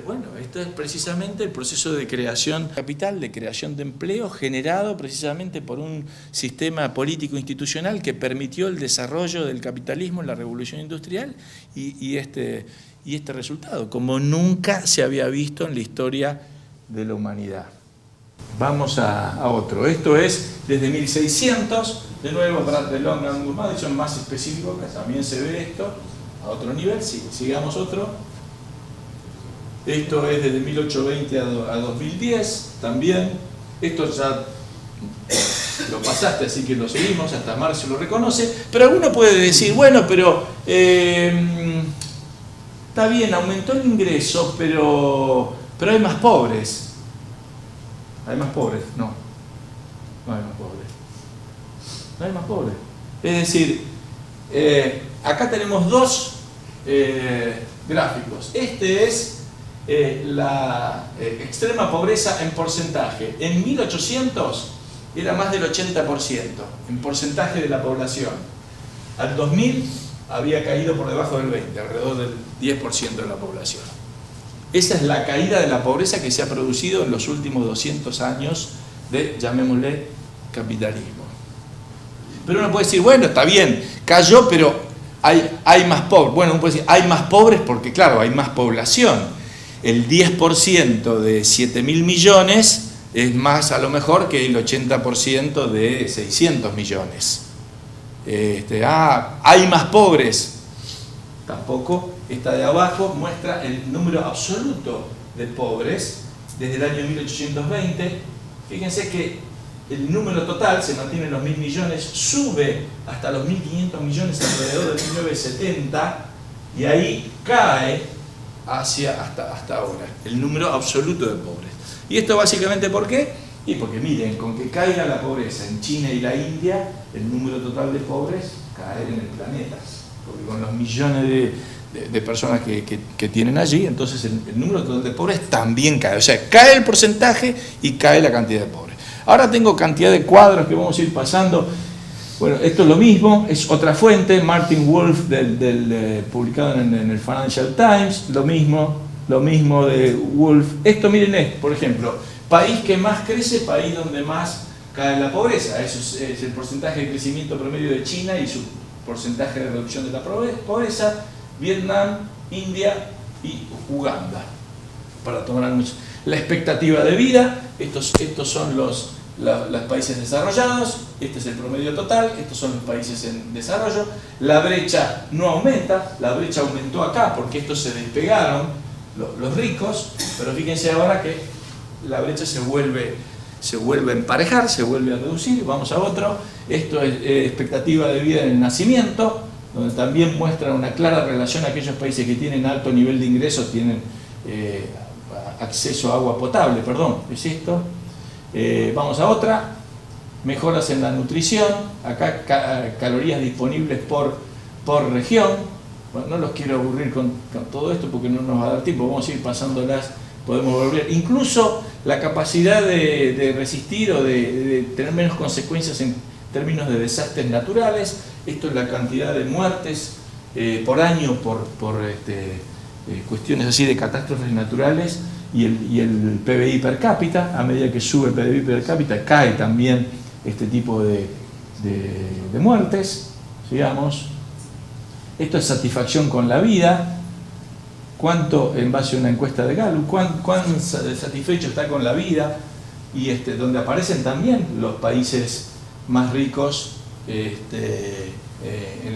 Bueno, esto es precisamente el proceso de creación capital, de creación de empleo, generado precisamente por un sistema político institucional que permitió el desarrollo del capitalismo en la revolución industrial y este resultado, como nunca se había visto en la historia de la humanidad. Vamos a otro. Esto es desde 1600, de nuevo Brad DeLong, Angus Maddison, más específico, que también se ve esto a otro nivel. Sigamos otro. Esto es desde 1820 a 2010, también. Esto ya lo pasaste, así que lo seguimos, hasta Marx lo reconoce. Pero alguno puede decir, bueno, pero está bien, aumentó el ingreso, pero hay más pobres. ¿Hay más pobres? No. No hay más pobres. No hay más pobres. Es decir, acá tenemos 2 gráficos. Este es la extrema pobreza en porcentaje. En 1800 era más del 80% en porcentaje de la población. Al 2000 había caído por debajo del 20%, alrededor del 10% de la población. Esa es la caída de la pobreza que se ha producido en los últimos 200 años de, llamémosle, capitalismo. Pero uno puede decir, bueno, está bien, cayó, pero hay más pobres. Bueno, uno puede decir, hay más pobres porque, claro, hay más población. El 10% de 7.000 millones es más, a lo mejor, que el 80% de 600 millones. Hay más pobres. tampoco. Esta de abajo muestra el número absoluto de pobres desde el año 1820. Fíjense que el número total se mantiene en los 1.000 millones, sube hasta los 1.500 millones alrededor de 1970 y ahí cae hasta ahora el número absoluto de pobres. ¿Y esto básicamente por qué? Y porque miren, con que caiga la pobreza en China y la India, el número total de pobres cae en el planeta. Porque con los millones de personas que tienen allí, entonces el número total de pobres también cae. O sea, cae el porcentaje y cae la cantidad de pobres. Ahora tengo cantidad de cuadros que vamos a ir pasando. Bueno, esto es lo mismo, es otra fuente, Martin Wolf, publicado en el Financial Times, lo mismo de Wolf. Esto, miren, por ejemplo, país que más crece, país donde más cae la pobreza. Eso es el porcentaje de crecimiento promedio de China y su porcentaje de reducción de la pobreza. Vietnam, India y Uganda, para tomar mucho. La expectativa de vida, estos son los países desarrollados, este es el promedio total, estos son los países en desarrollo. La brecha no aumenta, la brecha aumentó acá porque estos se despegaron, los ricos, pero fíjense ahora que la brecha se vuelve a emparejar, se vuelve a reducir. Vamos a otro. Esto es expectativa de vida en el nacimiento, donde también muestra una clara relación a aquellos países que tienen alto nivel de ingresos, tienen acceso a agua potable, es esto. Vamos a otra. Mejoras en la nutrición, acá calorías disponibles por región. Bueno, no los quiero aburrir con todo esto porque no nos va a dar tiempo, vamos a ir pasándolas, podemos volver. Incluso la capacidad de resistir o de tener menos consecuencias en términos de desastres naturales. Esto es la cantidad de muertes por año por cuestiones así de catástrofes naturales y el PBI per cápita. A medida que sube el PBI per cápita cae también este tipo de muertes. Sigamos. Esto es satisfacción con la vida. ¿Cuánto, en base a una encuesta de Gallup, cuán satisfecho está con la vida? Y donde aparecen también los países más ricos en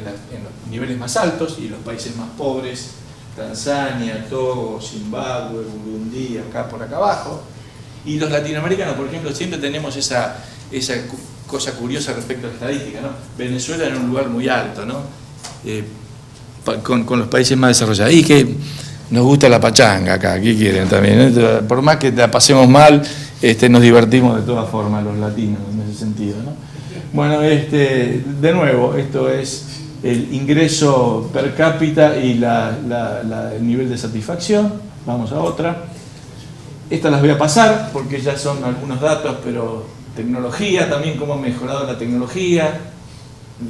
los niveles más altos y los países más pobres, Tanzania, Togo, Zimbabue, Burundi, acá por acá abajo. Y los latinoamericanos, por ejemplo, siempre tenemos esa cosa curiosa respecto a la estadística, ¿no? Venezuela en un lugar muy alto, ¿no? Con los países más desarrollados. Y que nos gusta la pachanga acá, ¿qué quieren también? Por más que la pasemos mal, nos divertimos de todas formas los latinos en ese sentido, ¿no? Bueno, de nuevo, esto es el ingreso per cápita y el nivel de satisfacción. Vamos a otra. Estas las voy a pasar porque ya son algunos datos, pero tecnología también, cómo ha mejorado la tecnología,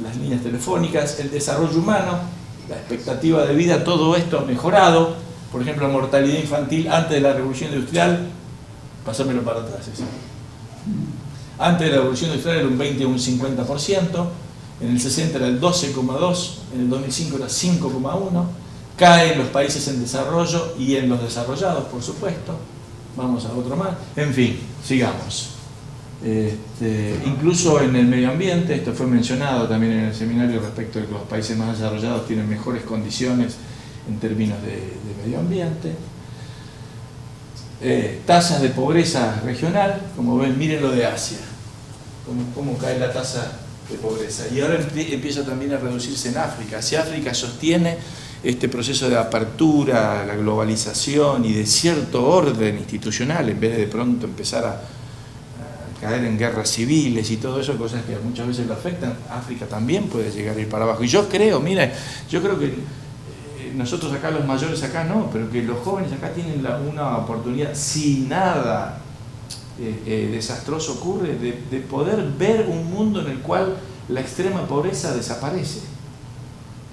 las líneas telefónicas, el desarrollo humano, la expectativa de vida, todo esto ha mejorado. Por ejemplo, la mortalidad infantil antes de la revolución industrial, pásamelo para atrás, ¿sí? Antes de la revolución industrial era un 20 o un 50%, en el 60 era el 12,2%, en el 2005 era 5,1%, cae en los países en desarrollo y en los desarrollados, por supuesto. Vamos a otro más. En fin, sigamos. Incluso en el medio ambiente, esto fue mencionado también en el seminario respecto de que los países más desarrollados tienen mejores condiciones en términos de medio ambiente. Tasas de pobreza regional, como ven, miren lo de Asia, cómo cae la tasa de pobreza. Y ahora empieza también a reducirse en África. Si África sostiene este proceso de apertura, la globalización y de cierto orden institucional, en vez de pronto empezar a caer en guerras civiles y todo eso, cosas que muchas veces lo afectan, África también puede llegar a ir para abajo. Y yo creo, yo creo que nosotros acá, los mayores acá no, pero que los jóvenes acá tienen una oportunidad, si nada desastroso ocurre, de poder ver un mundo en el cual la extrema pobreza desaparece.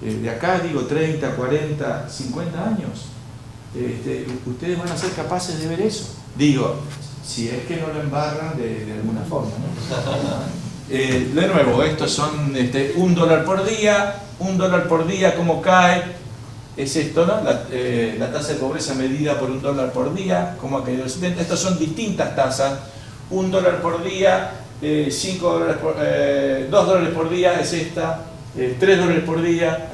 De acá, digo, 30, 40, 50 años, ustedes van a ser capaces de ver eso. Digo, si es que no lo embarran de alguna forma, ¿no? De nuevo, estos son $1 por día, ¿cómo cae? Es esto, ¿no? La tasa de pobreza medida por $1 por día, ¿cómo ha caído el 70? Estas son distintas tasas. $1 por día, $2 por día es esta, $3 por día.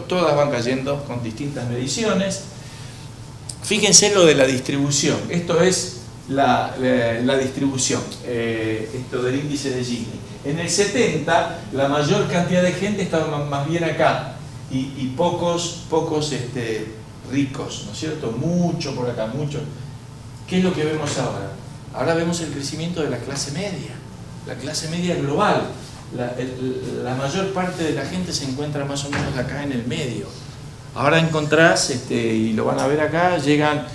todas van cayendo con distintas mediciones. Fíjense lo de la distribución. Esto es la distribución, esto del índice de Gini. En el 70 la mayor cantidad de gente estaba más bien acá y pocos ricos, ¿no es cierto? Mucho por acá, mucho. ¿Qué es lo que vemos ahora? Ahora vemos el crecimiento de la clase media global. La mayor parte de la gente se encuentra más o menos acá en el medio. Ahora encontrás, y lo van a ver acá, llegan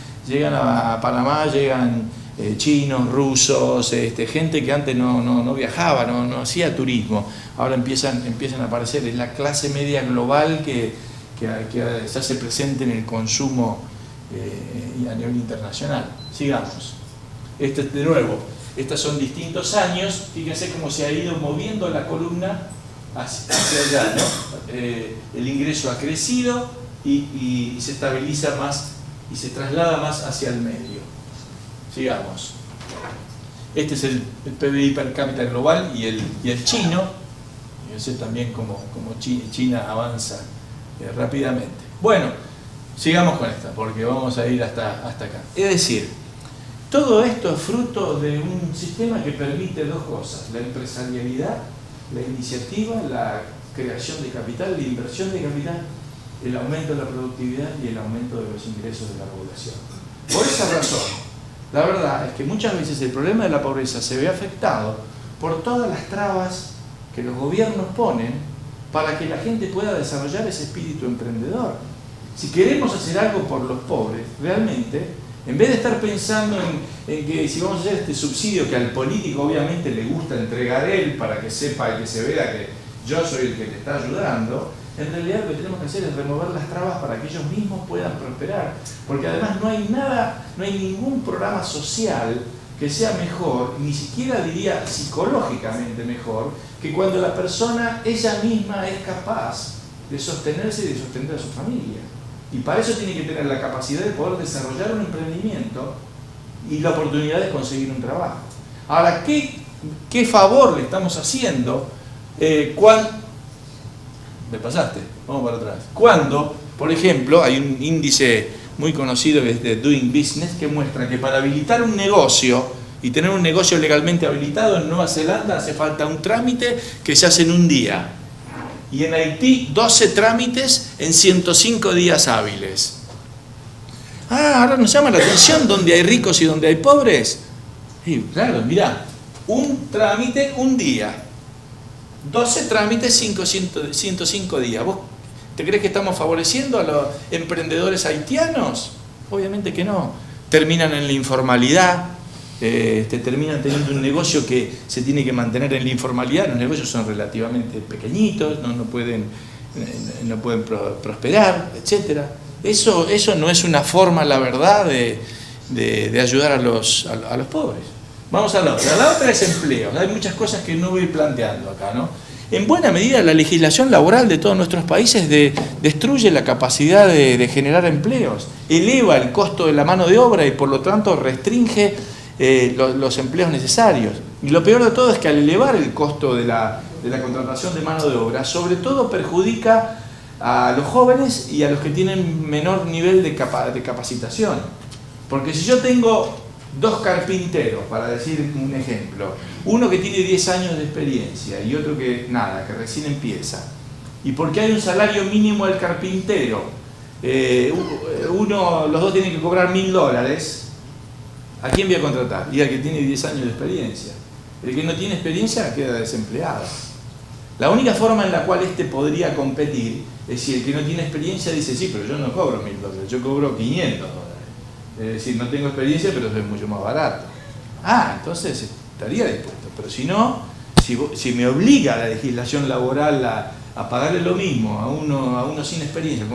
a Panamá, llegan chinos, rusos, gente que antes no viajaba, no hacía turismo. Ahora empiezan a aparecer, es la clase media global que se hace presente en el consumo a nivel internacional. Sigamos. De nuevo, estos son distintos años, fíjense cómo se ha ido moviendo la columna hacia allá, ¿no? El ingreso ha crecido y se estabiliza más y se traslada más hacia el medio. Sigamos. Este es el PBI per cápita global y el chino. Fíjense también cómo China avanza rápidamente. Bueno, sigamos con esta, porque vamos a ir hasta acá. Es decir, todo esto es fruto de un sistema que permite dos cosas: la empresarialidad, la iniciativa, la creación de capital, la inversión de capital, el aumento de la productividad y el aumento de los ingresos de la población. Por esa razón, la verdad es que muchas veces el problema de la pobreza se ve afectado por todas las trabas que los gobiernos ponen para que la gente pueda desarrollar ese espíritu emprendedor. Si queremos hacer algo por los pobres, realmente, en vez de estar pensando en que si vamos a hacer este subsidio que al político obviamente le gusta entregar él para que sepa y que se vea que yo soy el que te está ayudando, en realidad lo que tenemos que hacer es remover las trabas para que ellos mismos puedan prosperar. Porque además no hay ningún programa social que sea mejor, ni siquiera diría psicológicamente mejor, que cuando la persona ella misma es capaz de sostenerse y de sostener a su familia. Y para eso tiene que tener la capacidad de poder desarrollar un emprendimiento y la oportunidad de conseguir un trabajo. Ahora, ¿qué favor le estamos haciendo me pasaste? Vamos para atrás. Cuando, por ejemplo, hay un índice muy conocido que es de Doing Business que muestra que para habilitar un negocio y tener un negocio legalmente habilitado en Nueva Zelanda hace falta un trámite que se hace en un día. Y en Haití 12 trámites en 105 días hábiles. Ahora nos llama la atención donde hay ricos y donde hay pobres. Y claro, mirá, un trámite un día, 12 trámites 105 días. ¿Vos te crees que estamos favoreciendo a los emprendedores haitianos? Obviamente que no. Terminan en la informalidad, terminan teniendo un negocio que se tiene que mantener en la informalidad. Los negocios son relativamente pequeñitos, no pueden prosperar, etc. Eso no es una forma, la verdad, de ayudar a los pobres. Vamos a la otra. La otra es empleo. Hay muchas cosas que no voy planteando acá, ¿no? En buena medida la legislación laboral de todos nuestros países destruye la capacidad de generar empleos, eleva el costo de la mano de obra y por lo tanto restringe los empleos necesarios. Y lo peor de todo es que al elevar el costo de la contratación de mano de obra, sobre todo perjudica a los jóvenes y a los que tienen menor nivel de capacitación. Porque si yo tengo dos carpinteros, para decir un ejemplo, uno que tiene 10 años de experiencia y otro que nada, que recién empieza, y porque hay un salario mínimo del carpintero, los dos tienen que cobrar $1000, ¿a quién voy a contratar? Y al que tiene 10 años de experiencia. El que no tiene experiencia queda desempleado. La única forma en la cual podría competir es si el que no tiene experiencia dice, sí, pero yo no cobro $1000, yo cobro $500. Es decir, no tengo experiencia, pero soy mucho más barato. Entonces estaría dispuesto. Pero si no, si me obliga la legislación laboral a pagarle lo mismo a uno sin experiencia,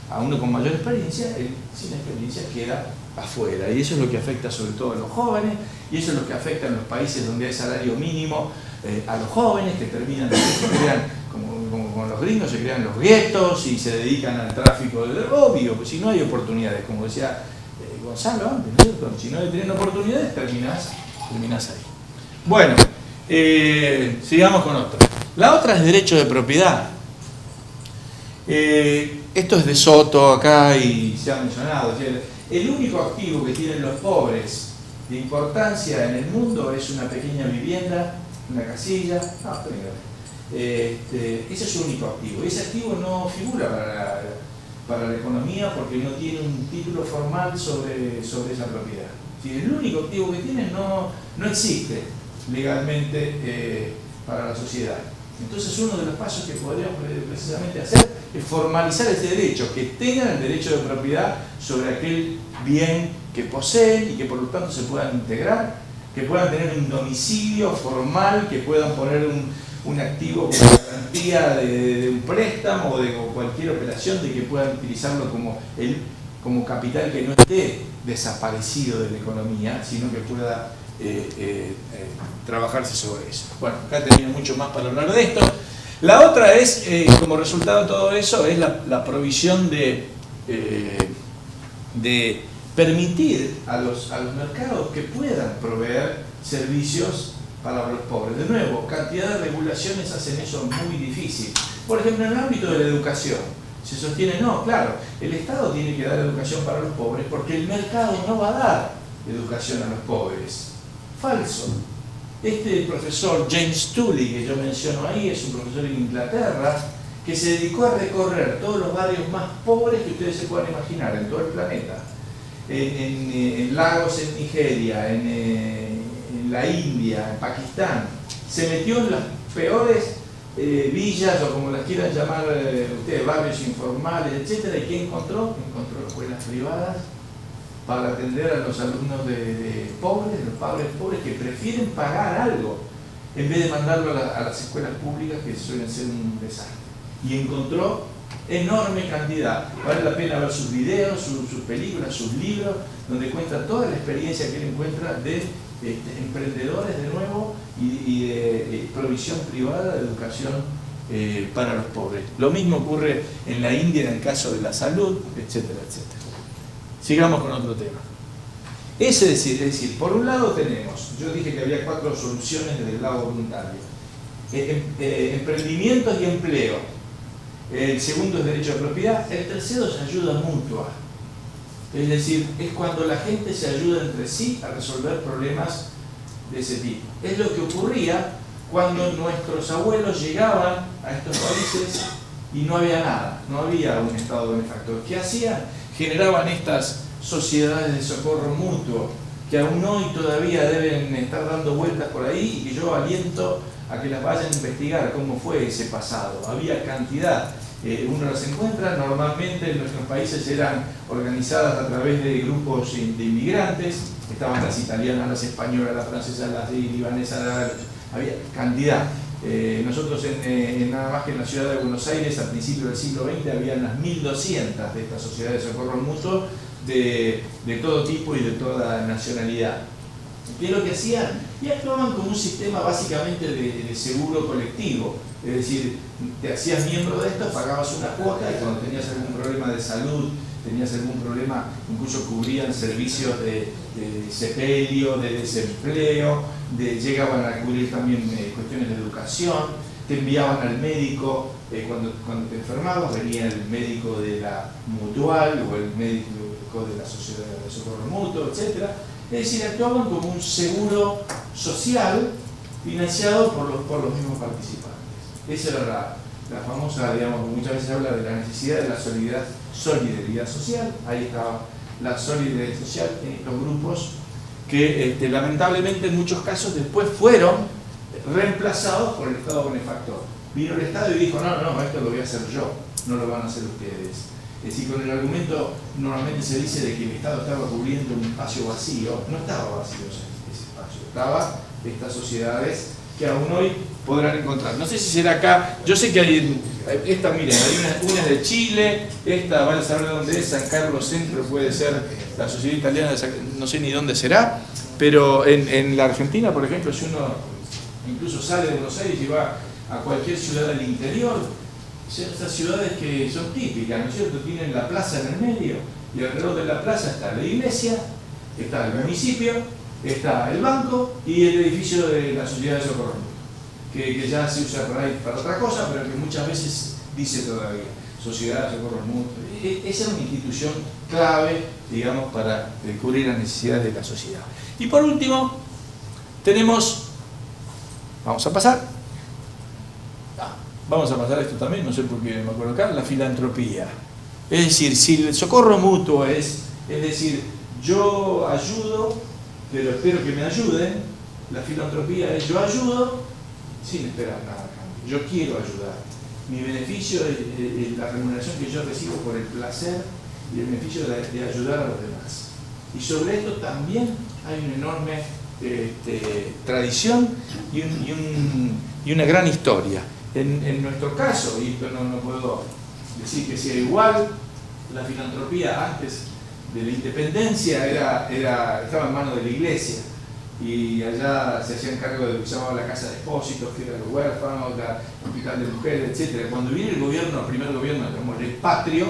a uno con mayor experiencia, el sin experiencia queda afuera. Y eso es lo que afecta sobre todo a los jóvenes, y eso es lo que afecta en los países donde hay salario mínimo a los jóvenes, que terminan, se crean, como con los gringos, se crean los guetos y se dedican al tráfico del obvio, pues si no hay oportunidades, como decía Gonzalo antes, ¿no es cierto? Si no tienen oportunidades, terminás ahí. Bueno, sigamos con otra. La otra es derecho de propiedad. Esto es de Soto acá y se ha mencionado. El único activo que tienen los pobres de importancia en el mundo es una pequeña vivienda, una casilla. Ese es su único activo. Ese activo no figura para la economía porque no tiene un título formal sobre esa propiedad. Si el único activo que tienen no existe legalmente para la sociedad. Entonces uno de los pasos que podríamos precisamente hacer es formalizar ese derecho, que tengan el derecho de propiedad sobre aquel bien que poseen y que por lo tanto se puedan integrar, que puedan tener un domicilio formal, que puedan poner un activo como garantía de un préstamo o de cualquier operación, de que puedan utilizarlo como capital que no esté desaparecido de la economía, sino que pueda trabajarse sobre eso. Bueno, acá tenía mucho más para hablar de esto. La otra es, como resultado de todo eso, es la provisión de permitir a los mercados que puedan proveer servicios para los pobres. De nuevo, cantidad de regulaciones hacen eso muy difícil. Por ejemplo, en el ámbito de la educación, se sostiene, no, claro, el Estado tiene que dar educación para los pobres porque el mercado no va a dar educación a los pobres. Falso. Este profesor James Tully, que yo menciono ahí, es un profesor en Inglaterra, que se dedicó a recorrer todos los barrios más pobres que ustedes se puedan imaginar en todo el planeta. En lagos en Nigeria, en la India, en Pakistán. Se metió en las peores villas, o como las quieran llamar ustedes, barrios informales, etc. ¿Y qué encontró? Encontró escuelas privadas para atender a los alumnos de pobres, los padres pobres que prefieren pagar algo en vez de mandarlo a las escuelas públicas, que suelen ser un desastre. Y encontró enorme cantidad. Vale la pena ver sus videos, sus películas, sus libros, donde cuenta toda la experiencia que él encuentra de emprendedores de nuevo y de provisión privada de educación para los pobres. Lo mismo ocurre en la India en el caso de la salud, etcétera, etcétera. Sigamos con otro tema. Es decir, por un lado tenemos, yo dije que había 4 soluciones desde el lado voluntario. Emprendimientos y empleo. El segundo es derecho de propiedad. El tercero es ayuda mutua. Es decir, es cuando la gente se ayuda entre sí a resolver problemas de ese tipo. Es lo que ocurría cuando nuestros abuelos llegaban a estos países y no había nada, no había un Estado benefactor. ¿Qué hacían? Generaban estas sociedades de socorro mutuo, que aún hoy todavía deben estar dando vueltas por ahí y que yo aliento a que las vayan a investigar cómo fue ese pasado. Había cantidad. Uno las encuentra, normalmente en nuestros países eran organizadas a través de grupos de inmigrantes, estaban las italianas, las españolas, las francesas, las libanesas, había cantidad. Nosotros nada más que en la ciudad de Buenos Aires a principios del siglo XX había unas 1200 de estas sociedades de socorro mutuo de todo tipo y de toda nacionalidad. ¿Qué es lo que hacían? Y actuaban como un sistema básicamente de seguro colectivo. Es decir, te hacías miembro de esto, pagabas una cuota y cuando tenías algún problema de salud, tenías algún problema, incluso cubrían servicios de sepelio, de desempleo, llegaban a cubrir también cuestiones de educación, te enviaban al médico cuando te enfermabas, venía el médico de la mutual o el médico de la sociedad de socorro mutuo, etc. Es decir, actuaban como un seguro social financiado por los mismos participantes. Esa era la famosa, digamos, muchas veces habla de la necesidad de la solidaridad social. Ahí estaba la solidaridad social en estos grupos que lamentablemente en muchos casos después fueron reemplazados por el Estado benefactor. Vino el Estado y dijo, no, esto lo voy a hacer yo, no lo van a hacer ustedes. Es decir, con el argumento normalmente se dice de que el Estado estaba cubriendo un espacio vacío. No estaba vacío ese espacio, estaba estas sociedades que aún hoy podrán encontrar. No sé si será acá, yo sé que hay, esta miren, hay una de Chile, esta van a saber dónde es, San Carlos Centro puede ser la sociedad italiana, no sé ni dónde será, pero en la Argentina, por ejemplo, si uno incluso sale de Buenos Aires y va a cualquier ciudad del interior, son estas ciudades que son típicas, ¿no es cierto? Tienen la plaza en el medio y alrededor de la plaza está la iglesia, está el municipio, está el banco y el edificio de la sociedad de socorro, que ya se usa por ahí para otra cosa, pero que muchas veces dice todavía. sociedad de socorros mutuos. Esa es una institución clave, digamos, para cubrir las necesidades de la sociedad. Y por último, tenemos, vamos a pasar esto también, no sé por qué me acuerdo acá, la filantropía. Es decir, si el socorro mutuo es decir, yo ayudo, pero espero que me ayuden, la filantropía es yo ayudo sin esperar nada a cambio. Yo quiero ayudar. Mi beneficio es la remuneración que yo recibo por el placer y el beneficio de ayudar a los demás. Y sobre esto también hay una enorme tradición y una gran historia. En nuestro caso, y esto no puedo decir que sea igual, la filantropía antes de la independencia estaba en manos de la iglesia, y allá se hacían cargo de lo que se llamaba la casa de expósitos, que eran los huérfanos, el hospital de mujeres, etc. Cuando viene el primer gobierno, el patrio,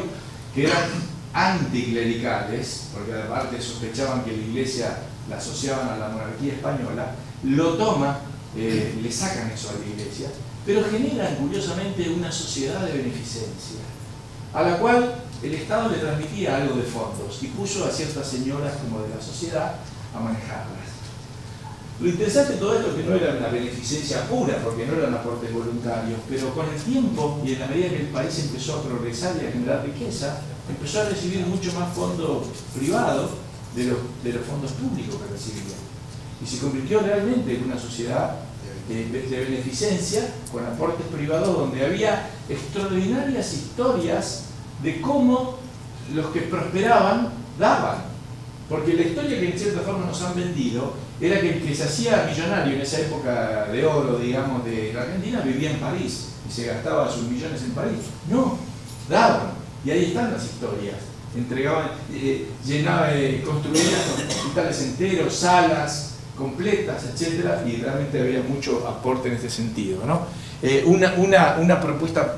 que eran anticlericales, porque aparte sospechaban que la iglesia la asociaban a la monarquía española, lo toma, le sacan eso a la iglesia, pero generan curiosamente una sociedad de beneficencia, a la cual el Estado le transmitía algo de fondos y puso a ciertas señoras como de la sociedad a manejarlas. Lo interesante de todo esto es que no era una beneficencia pura, porque no eran aportes voluntarios, pero con el tiempo y en la medida que el país empezó a progresar y a generar riqueza, empezó a recibir mucho más fondo privado de los fondos públicos que recibía. Y se convirtió realmente en una sociedad de beneficencia con aportes privados, donde había extraordinarias historias de cómo los que prosperaban daban. Porque la historia que en cierta forma nos han vendido era que el que se hacía millonario en esa época de oro, digamos, de la Argentina, vivía en París y se gastaba sus millones en París. No, daban. Y ahí están las historias. Entregaban, construían hospitales enteros, salas completas, etcétera, y realmente había mucho aporte en este sentido, ¿no? Una propuesta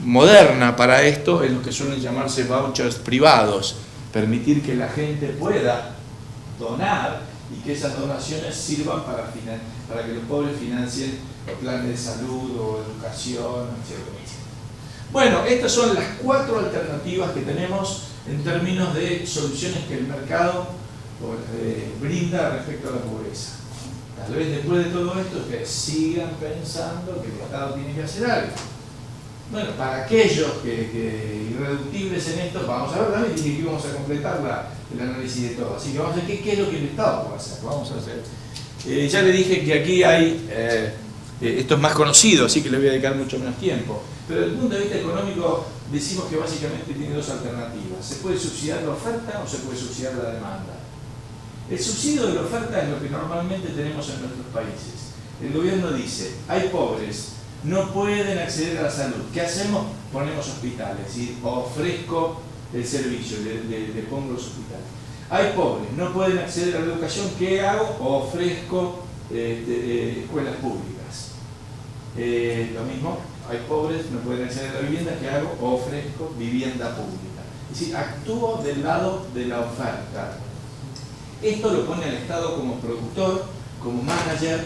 moderna para esto es lo que suelen llamarse vouchers privados, permitir que la gente pueda donar y que esas donaciones sirvan para que los pobres financien los planes de salud o educación, etc. Bueno, estas son las 4 alternativas que tenemos en términos de soluciones que el mercado brinda respecto a la pobreza. Tal vez después de todo esto ustedes sigan pensando que el Estado tiene que hacer algo. Bueno, para aquellos que irreductibles en esto, vamos a ver también, y aquí vamos a completar el análisis de todo. Así que vamos a ver qué es lo que el Estado puede hacer. Vamos a hacer. Ya le dije que aquí hay, esto es más conocido, así que le voy a dedicar mucho menos tiempo. Pero desde el punto de vista económico decimos que básicamente tiene 2 alternativas. Se puede subsidiar la oferta o se puede subsidiar la demanda. El subsidio de la oferta es lo que normalmente tenemos en nuestros países. El gobierno dice, hay pobres, no pueden acceder a la salud. ¿Qué hacemos? Ponemos hospitales y ofrezco el servicio, le pongo los hospitales. Hay pobres, no pueden acceder a la educación. ¿Qué hago? Ofrezco escuelas públicas. Lo mismo, hay pobres, no pueden acceder a la vivienda. ¿Qué hago? Ofrezco vivienda pública. Es decir, actúo del lado de la oferta. Esto lo pone al Estado como productor, como manager,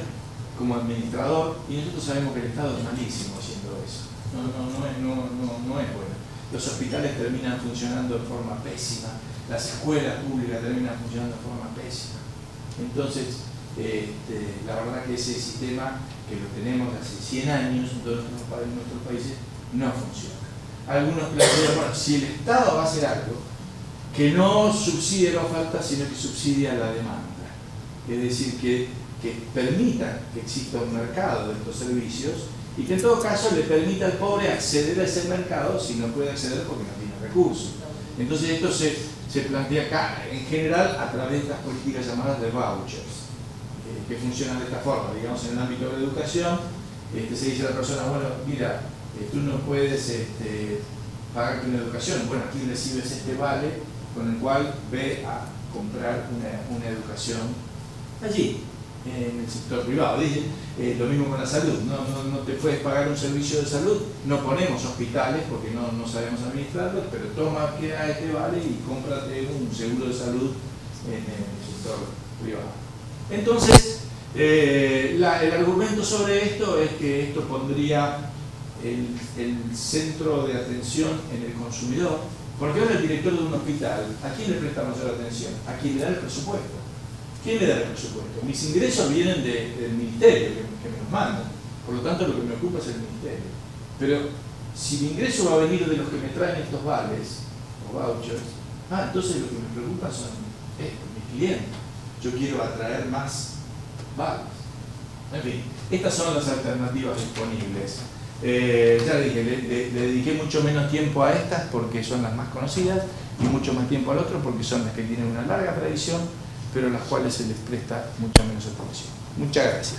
como administrador, y nosotros sabemos que el Estado es malísimo haciendo eso. No es bueno. Los hospitales terminan funcionando de forma pésima, las escuelas públicas terminan funcionando de forma pésima. Entonces, la verdad que ese sistema, que lo tenemos hace 100 años en todos nuestros países, no funciona. Algunos plantean, bueno, si el Estado va a hacer algo, que no subsidie la oferta, sino que subsidia la demanda. Es decir, que permita que exista un mercado de estos servicios y que en todo caso le permita al pobre acceder a ese mercado si no puede acceder porque no tiene recursos. Entonces esto se plantea acá, en general, a través de estas políticas llamadas de vouchers, que funcionan de esta forma. Digamos, en el ámbito de la educación, se dice a la persona, bueno, mira, tú no puedes pagarte una educación, bueno, aquí recibes este vale, con el cual ve a comprar una educación allí, en el sector privado. Lo mismo con la salud, no te puedes pagar un servicio de salud, no ponemos hospitales porque no sabemos administrarlos, pero toma este vale y cómprate un seguro de salud en el sector privado. Entonces, el argumento sobre esto es que esto pondría el centro de atención en el consumidor, porque ahora el director de un hospital, ¿a quién le presta mayor atención? A quien le da el presupuesto. ¿Quién le da el presupuesto? Mis ingresos vienen del ministerio que me los manda, por lo tanto lo que me ocupa es el ministerio. Pero si mi ingreso va a venir de los que me traen estos vales o vouchers, entonces lo que me preocupa son mis clientes. Yo quiero atraer más vales. En fin, estas son las alternativas disponibles. Ya dije, le dediqué mucho menos tiempo a estas porque son las más conocidas y mucho más tiempo al otro porque son las que tienen una larga tradición, pero a las cuales se les presta mucha menos atención. Muchas gracias.